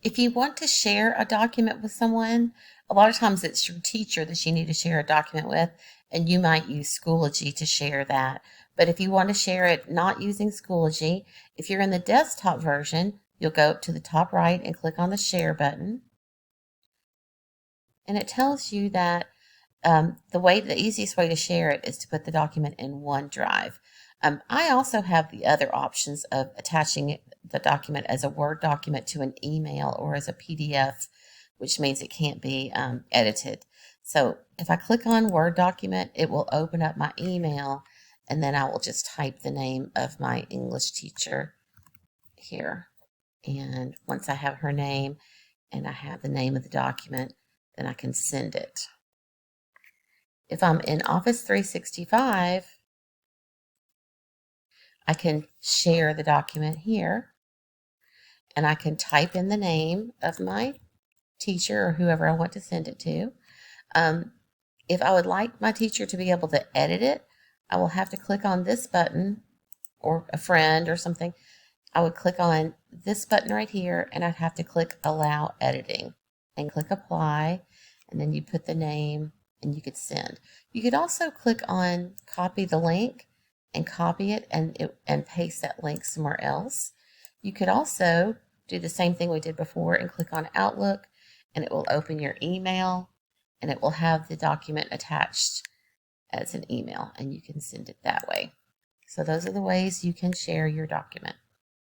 If you want to share a document with someone, a lot of times it's your teacher that you need to share a document with, and you might use Schoology to share that. But if you want to share it not using Schoology, if you're in the desktop version, you'll go up to the top right and click on the share button. And it tells you that the easiest way to share it is to put the document in OneDrive. I also have the other options of attaching the document as a Word document to an email or as a PDF, which means it can't be edited. So if I click on Word document, it will open up my email, and then I will just type the name of my English teacher here. And once I have her name and I have the name of the document, then I can send it. If I'm in Office 365, I can share the document here, and I can type in the name of my teacher or whoever I want to send it to. If I would like my teacher to be able to edit it, I will have to click on this button, or a friend or something. I would click on this button right here, and I'd have to click Allow Editing and click Apply, and then you put the name and you could send. You could also click on Copy the link and copy it and paste that link somewhere else. You could also do the same thing we did before and click on Outlook, and it will open your email, and it will have the document attached as an email, and you can send it that way. So those are the ways you can share your document.